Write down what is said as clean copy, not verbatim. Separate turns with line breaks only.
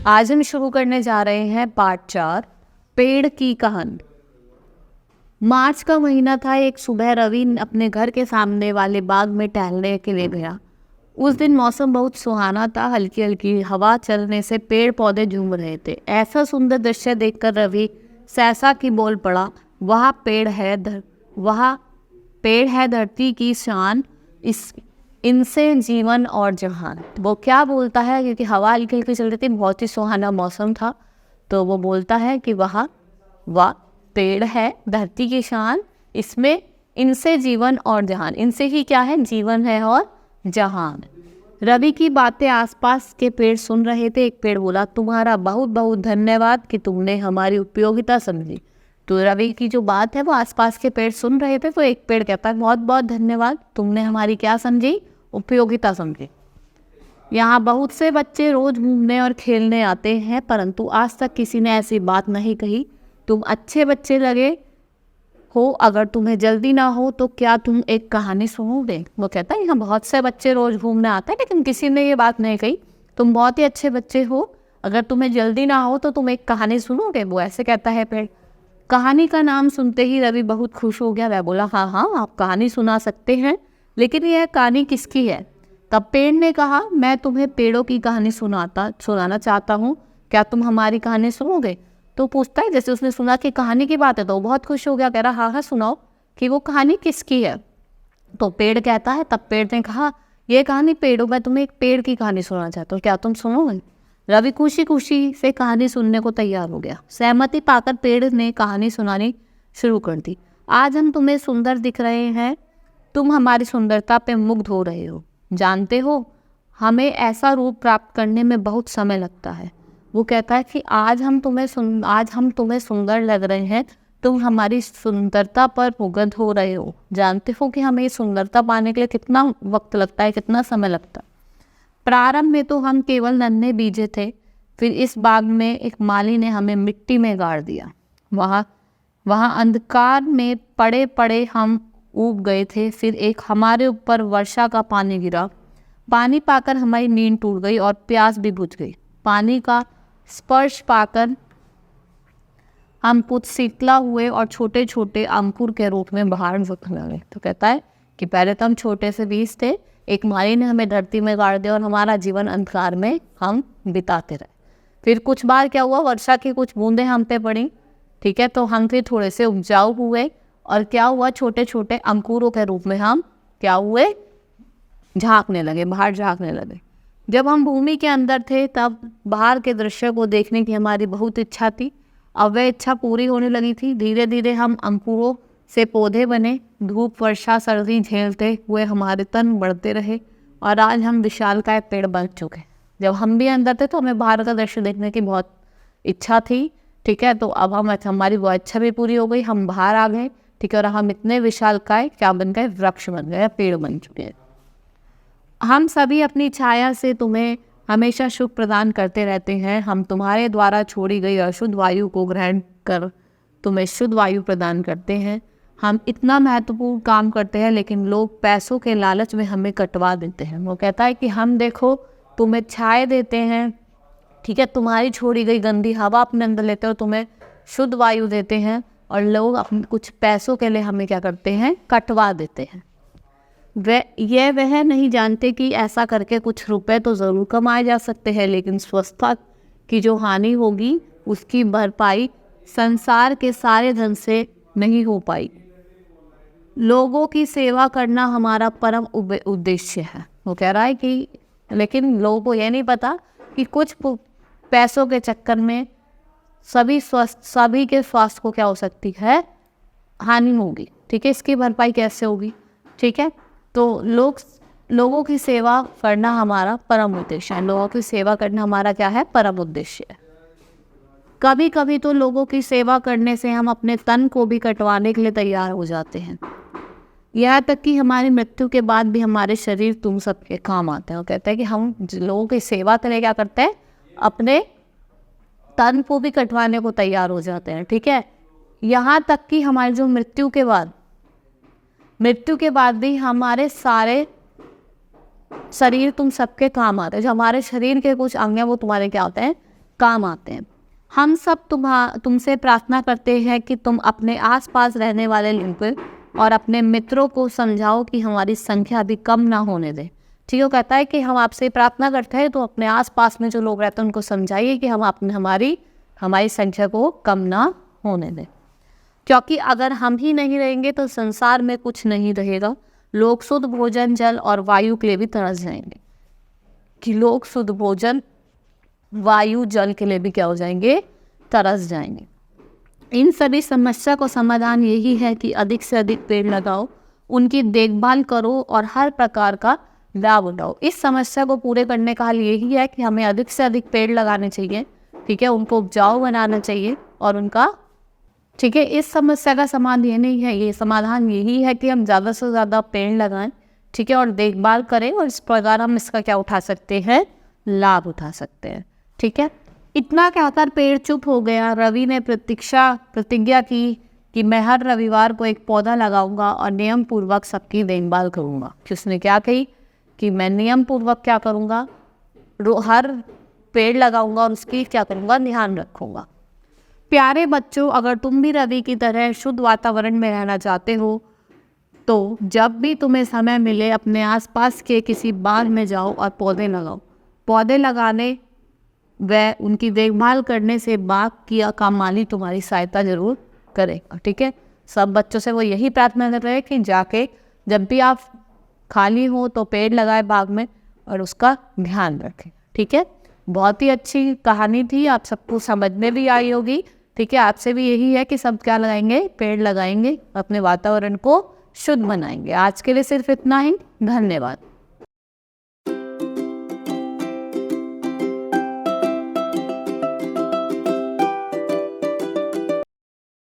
आज हम शुरू करने जा रहे हैं पार्ट 4, पेड़ की कहानी। मार्च का महीना था। एक सुबह रवि अपने घर के सामने वाले बाग में टहलने के लिए गया। उस दिन मौसम बहुत सुहाना था। हल्की हल्की हवा चलने से पेड़ पौधे झूम रहे थे। ऐसा सुंदर दृश्य देखकर रवि सहसा की बोल पड़ा, वह पेड़ है धरती की शान, इनसे जीवन और जहान। वो क्या बोलता है, क्योंकि हवा हल्की हल्की चल रही थी, बहुत ही सुहाना मौसम था, तो वो बोलता है कि वह पेड़ है धरती की शान, इसमें इनसे जीवन और जहान। इनसे ही क्या है, जीवन है और जहान। रवि की बातें आसपास के पेड़ सुन रहे थे। एक पेड़ बोला, तुम्हारा बहुत बहुत धन्यवाद कि तुमने हमारी उपयोगिता समझी। तो रवि की जो बात है वो आसपास के पेड़ सुन रहे थे, तो एक पेड़ कहता है, बहुत बहुत धन्यवाद, तुमने हमारी क्या समझी, उपयोगिता समझी। यहाँ बहुत से बच्चे रोज घूमने और खेलने आते हैं, परंतु आज तक किसी ने ऐसी बात नहीं कही। तुम अच्छे बच्चे लगे हो। अगर तुम्हें जल्दी ना हो तो क्या तुम एक कहानी सुनोगे। वो कहता है, यहाँ बहुत से बच्चे रोज घूमने आते हैं, लेकिन किसी ने ये बात नहीं कही। तुम बहुत ही अच्छे बच्चे हो, अगर तुम्हें जल्दी ना हो तो तुम एक कहानी सुनोगे। वो ऐसे कहता है पेड़। कहानी का नाम सुनते ही रवि बहुत खुश हो गया। वह बोला, हाँ हाँ, आप कहानी सुना सकते हैं, लेकिन यह कहानी किसकी है। तब पेड़ ने कहा, मैं तुम्हें पेड़ों की कहानी सुनाना चाहता हूँ, क्या तुम हमारी कहानी सुनोगे। तो पूछता है, जैसे उसने सुना कि कहानी की बात है तो वो बहुत खुश हो गया, कह रहा, हाँ हाँ सुनाओ, कि वो कहानी किसकी है। तो पेड़ कहता है, तब पेड़ ने कहा, ये कहानी पेड़ों, मैं तुम्हें एक पेड़ की कहानी सुनाना चाहता हूँ, क्या तुम सुनोगे। रवि खुशी खुशी से कहानी सुनने को तैयार हो गया। सहमति पाकर पेड़ ने कहानी सुनानी शुरू कर दी। आज हम तुम्हें सुंदर दिख रहे हैं, तुम हमारी सुंदरता पे मुग्ध हो रहे हो। जानते हो, हमें ऐसा रूप प्राप्त करने में बहुत समय लगता है। वो कहता है कि आज हम तुम्हें सुंदर लग रहे हैं, तुम हमारी सुंदरता पर मुग्ध हो रहे हो। जानते हो कि हमें सुंदरता पाने के लिए कितना वक्त लगता है, कितना समय लगता है। प्रारंभ में तो हम केवल नन्हे बीजे थे, फिर इस बाग में एक माली ने हमें मिट्टी में गाड़ दिया। वहाँ अंधकार में पड़े पड़े हम ऊब गए थे। फिर एक हमारे ऊपर वर्षा का पानी गिरा। पानी पाकर हमारी नींद टूट गई और प्यास भी बुझ गई। पानी का स्पर्श पाकर हम कुछ शीतला हुए और छोटे छोटे अंकुर के रूप में बाहर निकलने लगे। तो कहता है कि पहले तो हम छोटे से बीज थे, एक माली ने हमें धरती में गाड़ दिया और हमारा जीवन अंधकार में हम बिताते रहे। फिर कुछ बार क्या हुआ, वर्षा की कुछ बूंदें हम पे पड़ी, ठीक है, तो हम फिर थोड़े से उपजाऊ हुए, और क्या हुआ, छोटे छोटे अंकुरों के रूप में हम क्या हुए, झांकने लगे, बाहर झांकने लगे। जब हम भूमि के अंदर थे तब बाहर के दृश्य को देखने की हमारी बहुत इच्छा थी। अब वह इच्छा पूरी होने लगी थी। धीरे धीरे हम अंकुरों से पौधे बने। धूप वर्षा सर्दी झेलते हुए हमारे तन बढ़ते रहे और आज हम विशालकाय पेड़ बन चुके। जब हम भी अंदर थे तो हमें बाहर का दृश्य देखने की बहुत इच्छा थी, ठीक है, तो अब हमारी वो इच्छा भी पूरी हो गई, हम बाहर आ गए, ठीक है, और हम इतने विशालकाय क्या बन गए, वृक्ष बन गए, पेड़ बन चुके हैं। हम सभी अपनी छाया से तुम्हें हमेशा सुख प्रदान करते रहते हैं। हम तुम्हारे द्वारा छोड़ी गई अशुद्ध वायु को ग्रहण कर तुम्हें शुद्ध वायु प्रदान करते हैं। हम इतना महत्वपूर्ण काम करते हैं, लेकिन लोग पैसों के लालच में हमें कटवा देते हैं। वो कहता है कि हम देखो तुम्हें छाए देते हैं, ठीक है, तुम्हारी छोड़ी गई गंदी हवा अपने अंदर लेते हैं और तुम्हें शुद्ध वायु देते हैं, और लोग अपने कुछ पैसों के लिए हमें क्या करते हैं, कटवा देते हैं। वह नहीं जानते कि ऐसा करके कुछ रुपए तो ज़रूर कमाए जा सकते हैं, लेकिन स्वस्थता की जो हानि होगी उसकी भरपाई संसार के सारे धन से नहीं हो पाई। लोगों की सेवा करना हमारा परम उद्देश्य है। वो कह रहा है कि लेकिन लोगों को यह नहीं पता कि कुछ पैसों के चक्कर में सभी के स्वास्थ्य को क्या हो सकती है, हानि होगी, ठीक है, इसकी भरपाई कैसे होगी, ठीक है। तो लोगों की सेवा करना हमारा परम उद्देश्य है। लोगों की सेवा करना हमारा क्या है, परम उद्देश्य है। कभी कभी तो लोगों की सेवा करने से हम अपने तन को भी कटवाने के लिए तैयार हो जाते हैं। यहाँ तक कि हमारी मृत्यु के बाद भी हमारे शरीर तुम सबके काम आते हैं। वो कहते हैं कि हम लोगों की सेवा के लिए क्या करते हैं, अपने तन को भी कटवाने को तैयार हो जाते हैं, ठीक है। यहाँ तक कि हमारी जो मृत्यु के बाद भी हमारे सारे शरीर तुम सबके काम आते हैं। जो हमारे शरीर के कुछ अंग हैं वो तुम्हारे क्या होते हैं, काम आते हैं। हम सब तुमसे प्रार्थना करते हैं कि तुम अपने आसपास रहने वाले लोगों और अपने मित्रों को समझाओ कि हमारी संख्या अभी कम ना होने दें। ठीक है, वो कहता है कि हम आपसे प्रार्थना करते हैं तो अपने आसपास में जो लोग रहते हैं उनको समझाइए कि हम अपने हमारी संख्या को कम ना होने दें, क्योंकि अगर हम ही नहीं रहेंगे तो संसार में कुछ नहीं रहेगा। लोग शुद्ध भोजन, जल और वायु के लिए भी तरस जाएंगे। कि लोग शुद्ध भोजन, वायु, जल के लिए भी क्या हो जाएंगे? तरस जाएंगे। इन सभी समस्या को समाधान यही है कि अधिक से अधिक पेड़ लगाओ, उनकी देखभाल करो और हर प्रकार का लाभ उठाओ। इस समस्या को पूरे करने का हल यही है कि हमें अधिक से अधिक पेड़ लगाने चाहिए। ठीक है, उनको उपजाऊ बनाना चाहिए और उनका, ठीक है, इस समस्या का समाधान ये नहीं है, ये समाधान यही है कि हम ज़्यादा से ज़्यादा पेड़ लगाएं। ठीक है, और देखभाल करें और इस प्रकार हम इसका क्या उठा सकते हैं? लाभ उठा सकते हैं। ठीक है, इतना कहकर पेड़ चुप हो गया। रवि ने प्रतिज्ञा की कि मैं हर रविवार को एक पौधा लगाऊंगा और नियम पूर्वक सबकी देखभाल करूंगा। कि उसने क्या कही कि मैं नियम पूर्वक क्या करूंगा? हर पेड़ लगाऊंगा और उसकी क्या करूंगा? ध्यान रखूंगा। प्यारे बच्चों, अगर तुम भी रवि की तरह शुद्ध वातावरण में रहना चाहते हो तो जब भी तुम्हें समय मिले अपने आसपास के किसी बाग में जाओ और पौधे लगाओ। पौधे लगाने व उनकी देखभाल करने से बाग का माली तुम्हारी सहायता जरूर करेगा। ठीक है, सब बच्चों से वो यही प्रार्थना कर रहे हैं कि जाके जब भी आप खाली हो तो पेड़ लगाए बाग में और उसका ध्यान रखें। ठीक है, बहुत ही अच्छी कहानी थी, आप सबको समझ में भी आई होगी। ठीक है, आपसे भी यही है कि सब क्या लगाएंगे? पेड़ लगाएंगे, अपने वातावरण को शुद्ध बनाएंगे। आज के लिए सिर्फ इतना ही। धन्यवाद।